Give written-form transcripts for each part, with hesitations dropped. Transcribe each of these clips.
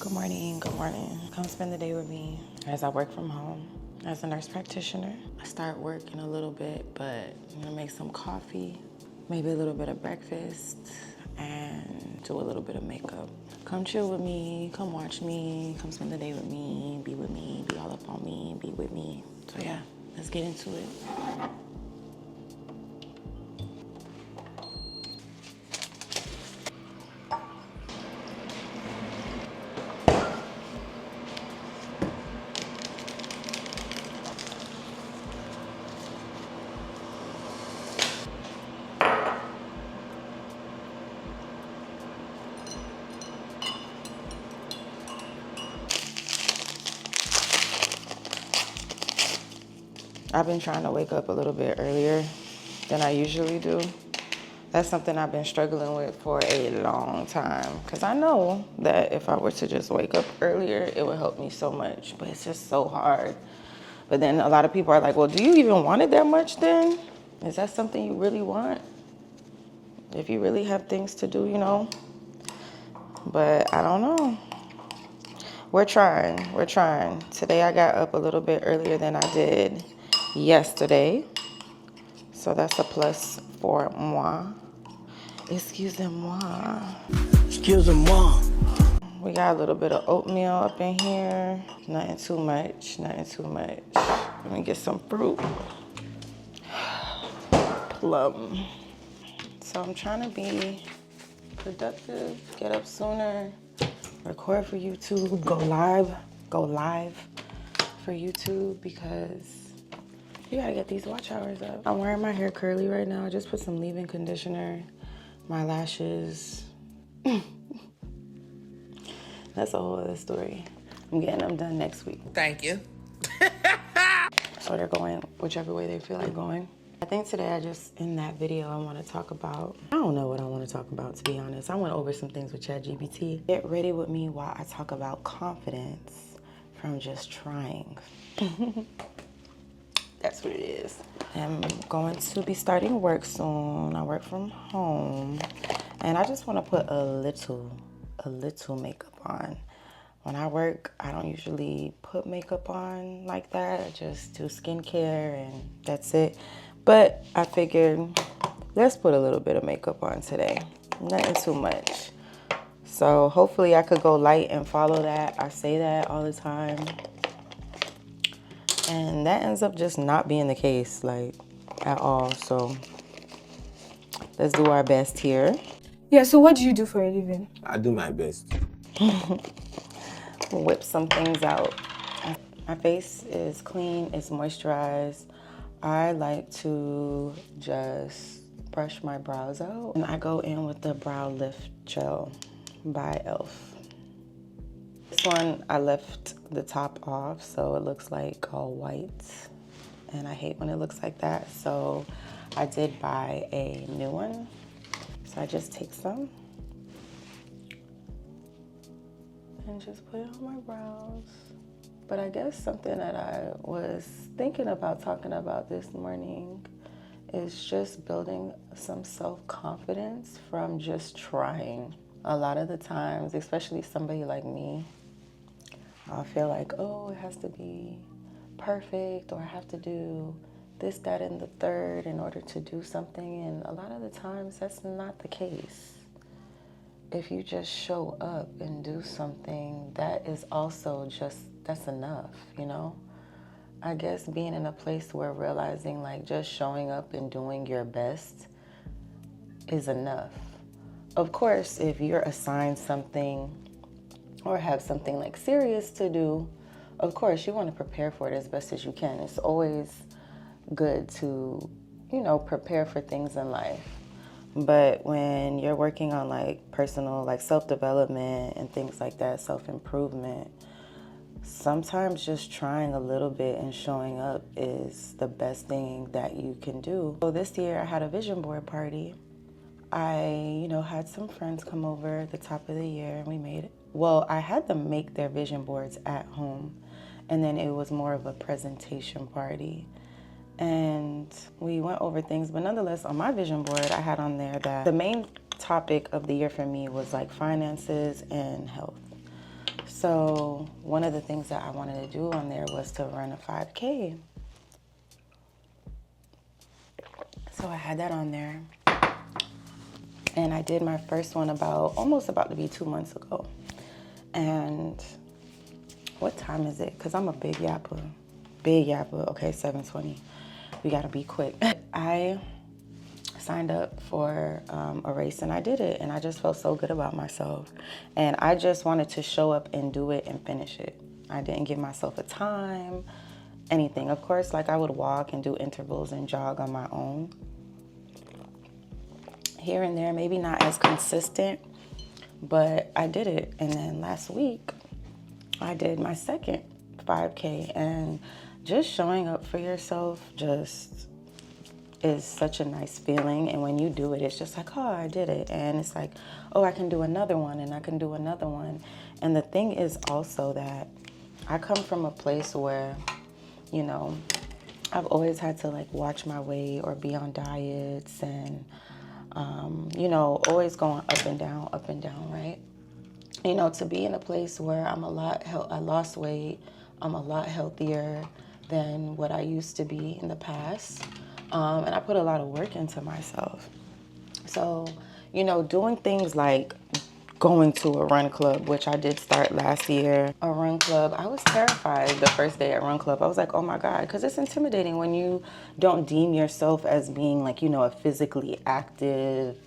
Good morning, good morning. Come spend the day with me as I work from home as a nurse practitioner. I start work in a little bit, but I'm gonna make some coffee, maybe a little bit of breakfast, and do a little bit of makeup. Come chill with me, come watch me, come spend the day with me, be all up on me, be with me. So yeah, let's get into it. I've been trying to wake up a little bit earlier than I usually do. That's something I've been struggling with for a long time. Because I know that if I were to just wake up earlier, it would help me so much. But it's just so hard. But then a lot of people are like, well, do you even want it that much then? Is that something you really want? If you really have things to do, you know? But I don't know. We're trying. Today I got up a little bit earlier than I did yesterday. So that's a plus for moi. Excusez-moi. Excusez-moi. We got a little bit of oatmeal up in here. Nothing too much. Let me get some fruit. Plum. So I'm trying to be productive, get up sooner, record for YouTube, go live for YouTube because you gotta get these watch hours up. I'm wearing my hair curly right now. I just put some leave-in conditioner, my lashes. That's a whole other story. I'm getting them done next week. Thank you. So they're going whichever way they feel like going. I think today in that video, I want to talk about, I don't know what I want to talk about, to be honest. I went over some things with ChatGPT. Get ready with me while I talk about confidence from just trying. That's what it is. I'm going to be starting work soon. I work from home. And I just want to put a little makeup on. When I work, I don't usually put makeup on like that. I just do skincare and that's it. But I figured, let's put a little bit of makeup on today. Nothing too much. So hopefully I could go light and follow that. I say that all the time. And that ends up just not being the case, like, at all. So let's do our best here. Yeah, so what do you do for a living? I do my best. Whip some things out. My face is clean, it's moisturized. I like to just brush my brows out. And I go in with the Brow Lift Gel by e.l.f. This one, I left the top off, so it looks like all white. And I hate when it looks like that, so I did buy a new one. So I just take some and just put it on my brows. But I guess something that I was thinking about talking about this morning is just building some self-confidence from just trying. A lot of the times, especially somebody like me, I feel like, oh, it has to be perfect, or I have to do this, that, and the third in order to do something. And a lot of the times that's not the case. If you just show up and do something, that is also that's enough, you know? I guess being in a place where realizing like just showing up and doing your best is enough. Of course, if you're assigned something or have something like serious to do, of course you want to prepare for it as best as you can. It's always good to, you know, prepare for things in life. But when you're working on like personal, like self-development and things like that, self-improvement, sometimes just trying a little bit and showing up is the best thing that you can do. So this year I had a vision board party. I, you know, had some friends come over at the top of the year and we made it. Well, I had them make their vision boards at home, and then it was more of a presentation party. And we went over things, but nonetheless, on my vision board, I had on there that the main topic of the year for me was like finances and health. So one of the things that I wanted to do on there was to run a 5K. So I had that on there. And I did my first one almost about to be 2 months ago. And what time is it? Because I'm a big yapper. Big yapper. Okay, 7:20. We got to be quick. I signed up for a race and I did it. And I just felt so good about myself. And I just wanted to show up and do it and finish it. I didn't give myself a time, anything. Of course, like I would walk and do intervals and jog on my own. Here and there, maybe not as consistent, but I did it. And then last week, I did my second 5K, and just showing up for yourself just is such a nice feeling. And when you do it, it's just like, oh, I did it. And it's like, oh, I can do another one, and I can do another one. And the thing is also that I come from a place where, you know, I've always had to like watch my weight or be on diets and you know, always going up and down, right? You know, to be in a place where I lost weight, I'm a lot healthier than what I used to be in the past. And I put a lot of work into myself. So, you know, doing things like going to a run club, which I did start last year. A run club, I was terrified the first day at run club. I was like, oh my God, because it's intimidating when you don't deem yourself as being like, you know, a physically active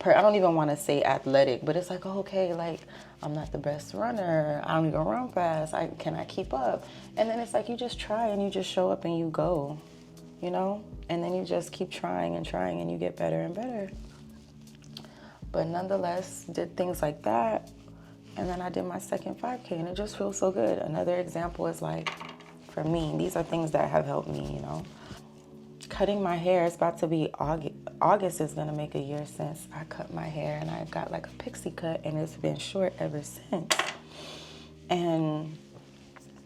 I don't even want to say athletic, but it's like, oh, okay, like I'm not the best runner. I don't even run fast. Can I keep up? And then it's like you just try and you just show up and you go, you know? And then you just keep trying and you get better and better. But nonetheless, did things like that. And then I did my second 5K and it just feels so good. Another example is like, for me, these are things that have helped me, you know. Cutting my hair, it's about to be August. August is gonna make a year since I cut my hair, and I got like a pixie cut, and it's been short ever since. And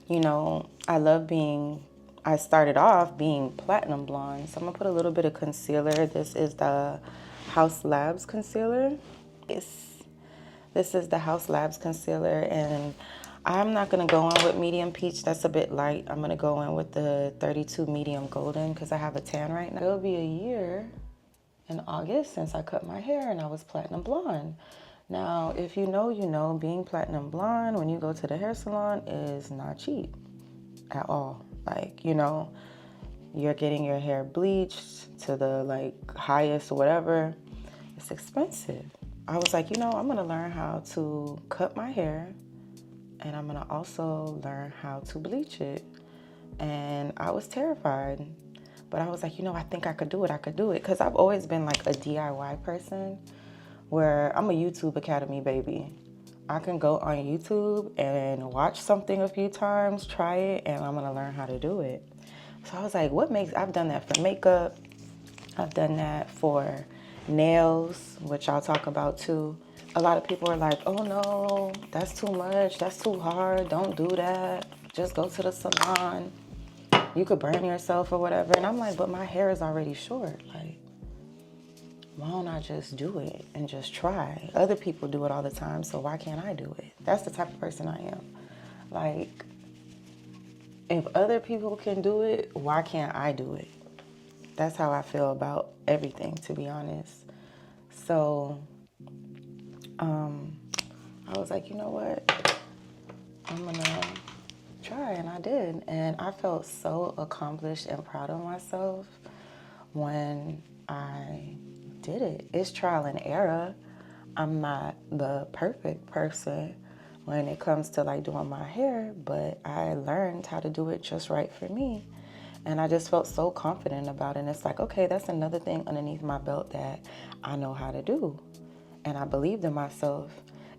you know, I started off being platinum blonde, so I'm gonna put a little bit of concealer. This is the House Labs concealer. This is the House Labs concealer, and I'm not gonna go in with medium peach, that's a bit light. I'm gonna go in with the 32 medium golden because I have a tan right now. It'll be a year in August since I cut my hair and I was platinum blonde. Now, if you know, you know, being platinum blonde when you go to the hair salon is not cheap at all. Like, you know, you're getting your hair bleached to the like highest whatever. It's expensive. I was like, you know, I'm gonna learn how to cut my hair and I'm gonna also learn how to bleach it. And I was terrified, but I was like, you know, I think I could do it. Because I've always been like a DIY person where I'm a YouTube Academy baby. I can go on YouTube and watch something a few times, try it, and I'm gonna learn how to do it. So I was like, I've done that for makeup. I've done that for nails, which I'll talk about too. A lot of people are like, oh no, that's too much, that's too hard, don't do that. Just go to the salon. You could burn yourself or whatever. And I'm like, but my hair is already short. Like, why don't I just do it and just try? Other people do it all the time, so why can't I do it? That's the type of person I am. Like, if other people can do it, why can't I do it? That's how I feel about everything, to be honest. So, I was like, you know what? I'm gonna try, and I did. And I felt so accomplished and proud of myself when I did it. It's trial and error. I'm not the perfect person when it comes to like doing my hair, but I learned how to do it just right for me. And I just felt so confident about it. And it's like, okay, that's another thing underneath my belt that I know how to do. And I believed in myself.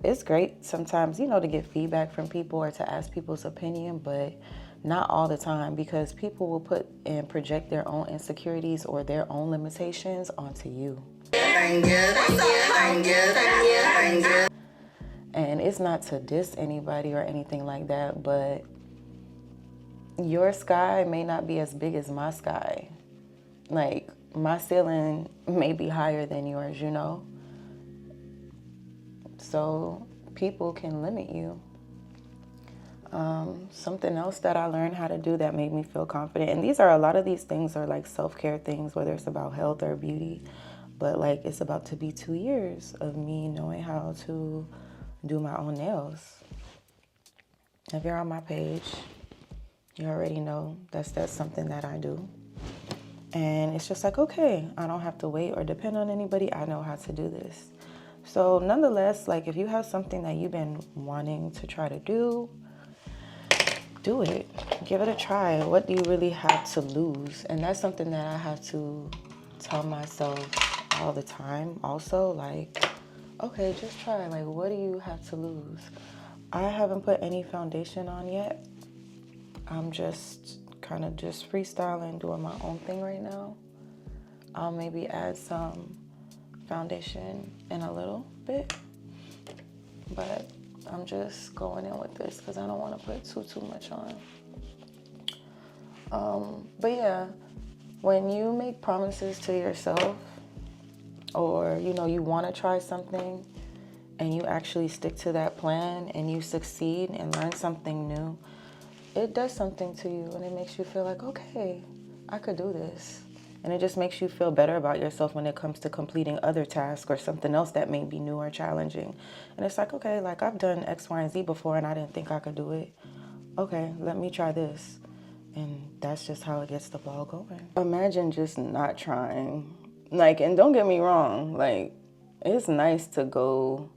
It's great sometimes, you know, to get feedback from people or to ask people's opinion, but not all the time, because people will put and project their own insecurities or their own limitations onto you. And it's not to diss anybody or anything like that, but your sky may not be as big as my sky. Like, my ceiling may be higher than yours, you know? So people can limit you. Something else that I learned how to do that made me feel confident. And a lot of these things are like self-care things, whether it's about health or beauty. But like it's about to be 2 years of me knowing how to do my own nails. If you're on my page, you already know that's something that I do. And it's just like, okay, I don't have to wait or depend on anybody. I know how to do this. So nonetheless, like if you have something that you've been wanting to try to do it. Give it a try. What do you really have to lose? And that's something that I have to tell myself all the time also. Like, okay, just try. Like, what do you have to lose? I haven't put any foundation on yet. I'm just kind of just freestyling, doing my own thing right now. I'll maybe add some foundation in a little bit. But I'm just going in with this because I don't want to put too much on. But yeah, when you make promises to yourself or, you want to try something and you actually stick to that plan and you succeed and learn something new, it does something to you and it makes you feel like, okay, I could do this. And it just makes you feel better about yourself when it comes to completing other tasks or something else that may be new or challenging. And it's like, okay, like I've done X, Y, and Z before and I didn't think I could do it. Okay, let me try this. And that's just how it gets the ball going. Imagine just not trying. Like, and don't get me wrong, like, it's nice to go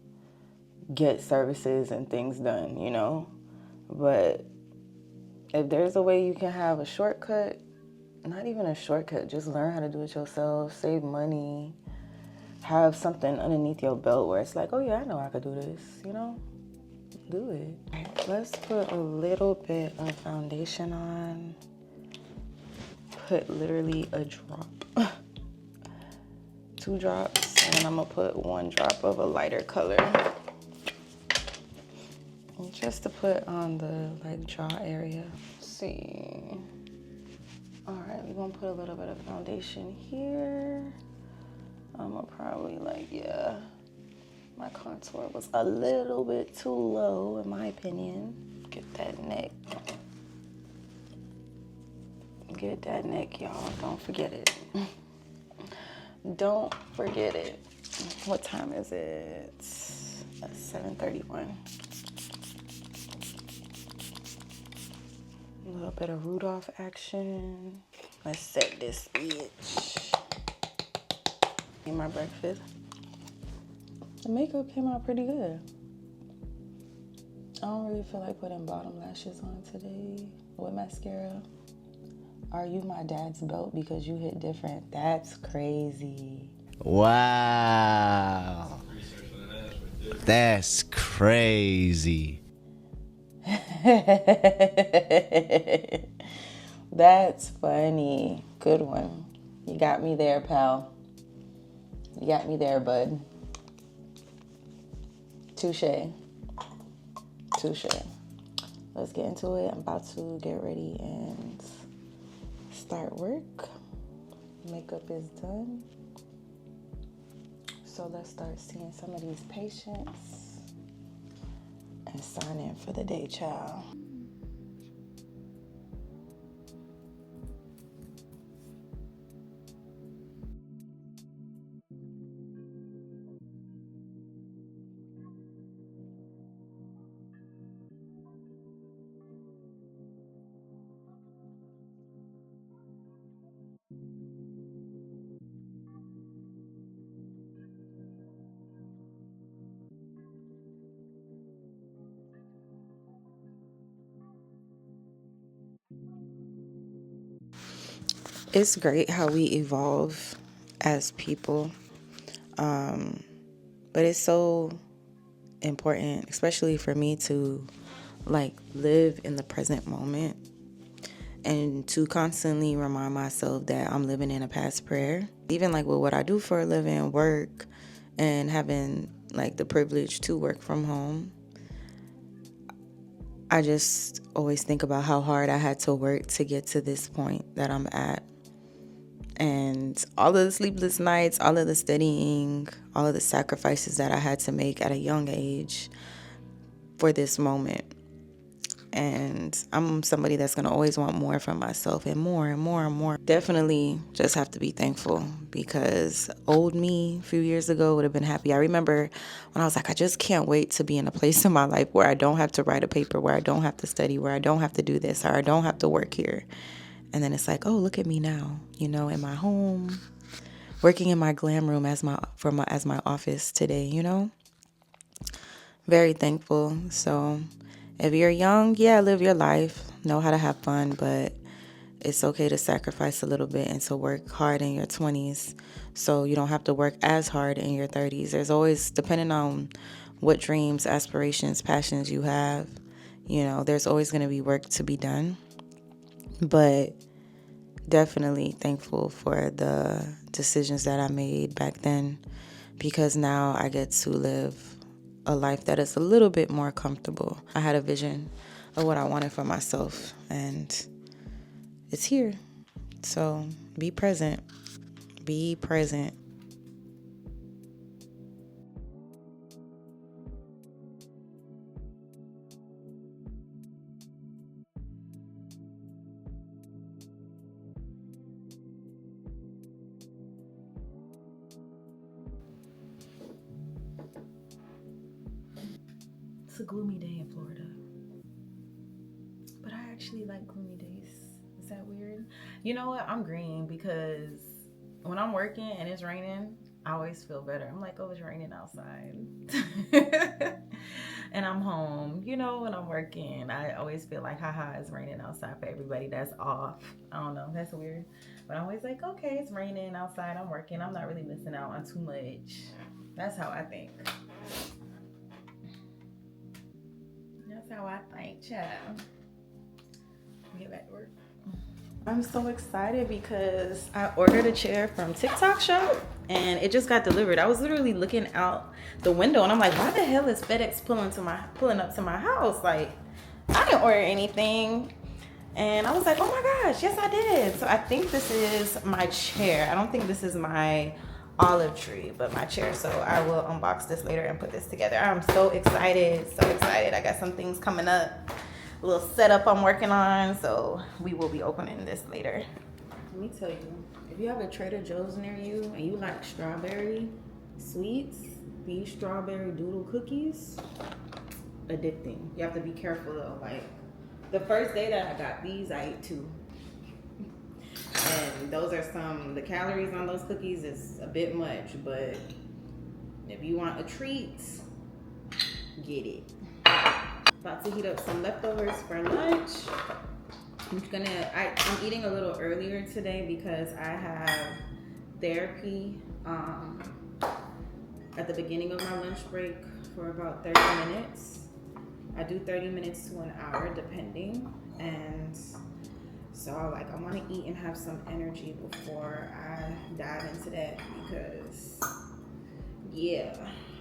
get services and things done, But if there's a way you can have a shortcut, not even a shortcut, just learn how to do it yourself, save money, have something underneath your belt where it's like, oh yeah, I know I could do this, do it. Let's put a little bit of foundation on. Put literally a drop, 2 drops, and then I'm gonna put 1 drop of a lighter color. Just to put on the jaw area. Let's see. All right, we're gonna put a little bit of foundation here. I'm gonna probably my contour was a little bit too low in my opinion. Get that neck. Get that neck, y'all. Don't forget it. Don't forget it. What time is it? 7:31. A little bit of Rudolph action. Let's set this bitch. Eat my breakfast. The makeup came out pretty good. I don't really feel like putting bottom lashes on today with mascara. Are you my dad's belt because you hit different? That's crazy. Wow. That's crazy. That's funny. Good one. You got me there, pal. You got me there, bud. Touche. Let's get into it. I'm about to get ready and start work. Makeup is done. So let's start seeing some of these patients and sign in for the day, child. It's great how we evolve as people, but it's so important, especially for me, to live in the present moment and to constantly remind myself that I'm living in a past prayer. Even with what I do for a living, work, and having the privilege to work from home, I just always think about how hard I had to work to get to this point that I'm at. And all of the sleepless nights, all of the studying, all of the sacrifices that I had to make at a young age for this moment. And I'm somebody that's going to always want more from myself and more and more and more. Definitely just have to be thankful, because old me a few years ago would have been happy. I remember when I was like, I just can't wait to be in a place in my life where I don't have to write a paper, where I don't have to study, where I don't have to do this, or I don't have to work here. And then it's like, oh, look at me now, you know, in my home, working in my glam room as my office today, you know. Very thankful. So if you're young, yeah, live your life, know how to have fun, but it's okay to sacrifice a little bit and to work hard in your 20s so you don't have to work as hard in your 30s. There's always, depending on what dreams, aspirations, passions you have, you know, there's always going to be work to be done. But definitely thankful for the decisions that I made back then, because now I get to live a life that is a little bit more comfortable. I had a vision of what I wanted for myself, and it's here. So be present. Be present. It's a gloomy day in Florida. But I actually like gloomy days. Is that weird? You know what? I'm green because when I'm working and it's raining, I always feel better. I'm like, oh, it's raining outside. And I'm home. You know, when I'm working, I always feel like, haha, it's raining outside for everybody that's off. I don't know. That's weird. But I'm always like, okay, it's raining outside. I'm working. I'm not really missing out on too much. That's how I think. That's how I think, child. Get back to work. I'm so excited because I ordered a chair from TikTok Shop and it just got delivered. I was literally looking out the window and I'm like, why the hell is FedEx pulling up to my house? Like, I didn't order anything. And I was like, oh my gosh, yes I did. So I think this is my chair. I don't think this is my olive tree, but my chair. So I will unbox this later and put this together. I'm so excited, so excited. I got some things coming up. A little setup I'm working on, so we will be opening this later. Let me tell you, if you have a Trader Joe's near you and you like strawberry sweets, these strawberry doodle cookies, addicting. You have to be careful though. Like the first day that I got these, I ate 2. And those are the calories on those cookies is a bit much, but if you want a treat, get it. About to heat up some leftovers for lunch. I'm eating a little earlier today because I have therapy at the beginning of my lunch break for about 30 minutes. I do 30 minutes to an hour depending. And so I want to eat and have some energy before I dive into that, because yeah,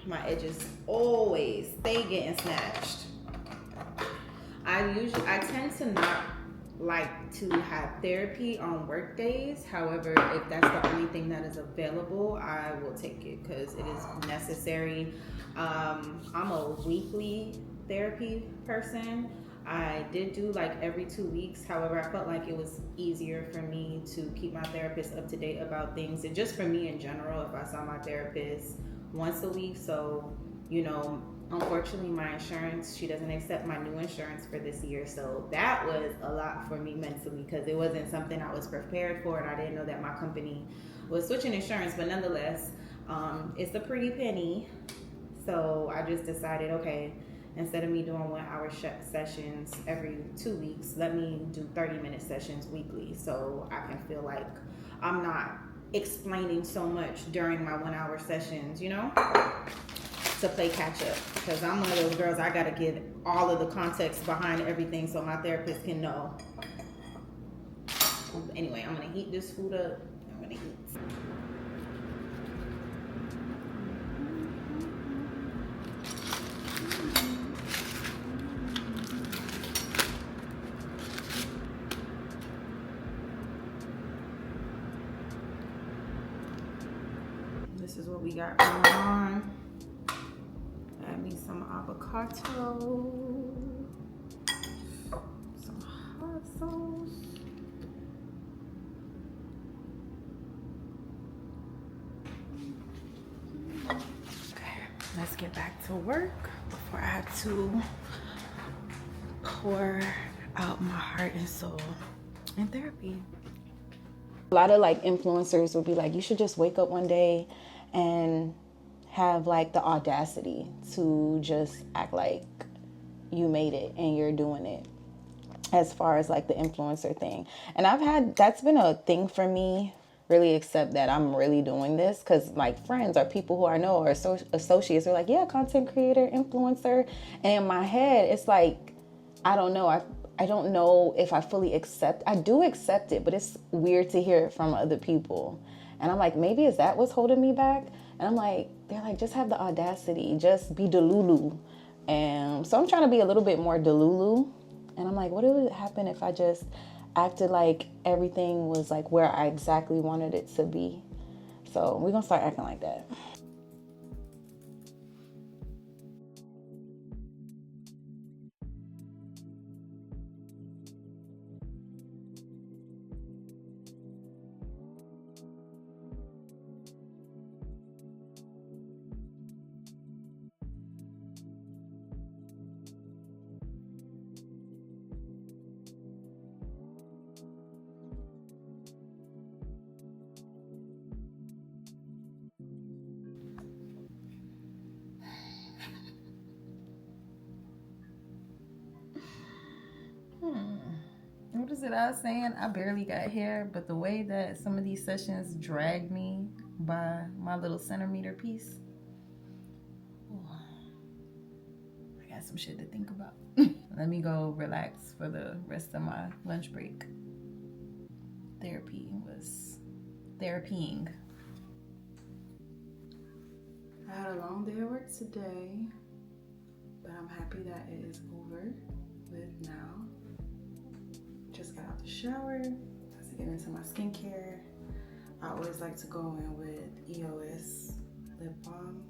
my edges always stay getting snatched. I tend to not like to have therapy on work days. However, if that's the only thing that is available, I will take it because it is necessary. I'm a weekly therapy person. I did do like every 2 weeks. However, I felt like it was easier for me to keep my therapist up to date about things, and just for me in general, if I saw my therapist once a week. So, you know, unfortunately my insurance, she doesn't accept my new insurance for this year, so that was a lot for me mentally because it wasn't something I was prepared for, and I didn't know that my company was switching insurance. But nonetheless, it's a pretty penny. So I just decided, okay, instead of me doing 1 hour sessions every 2 weeks, let me do 30-minute sessions weekly, so I can feel like I'm not explaining so much during my 1 hour sessions, you know, to play catch up. Because I'm one of those girls, I gotta give all of the context behind everything so my therapist can know. Anyway, I'm gonna heat this food up. I'm gonna eat. This is what we got going on. Add me some avocado. get back to work before I have to pour out my heart and soul in therapy. A lot of like influencers would be like, you should just wake up one day and have like the audacity to just act like you made it and you're doing it, as far as like the influencer thing. And that's been a thing for me, really accept that I'm really doing this, because like friends or people who I know or associates are like, yeah, content creator, influencer. And in my head, it's like, I don't know. I don't know if I fully accept. I do accept it, but it's weird to hear it from other people. And I'm like, maybe is that what's holding me back? And I'm like, they're like, just have the audacity, just be Delulu. And so I'm trying to be a little bit more Delulu. And I'm like, what would happen if I just acted like everything was like where I exactly wanted it to be? So we're gonna start acting like that. What is it I was saying? I barely got here, but the way that some of these sessions dragged me by my little centimeter piece, I got some shit to think about. Let me go relax for the rest of my lunch break. Therapy was therapying. I had a long day at work today, but I'm happy that it is over with now. Just got out the shower, has to get into my skincare. I always like to go in with EOS lip balm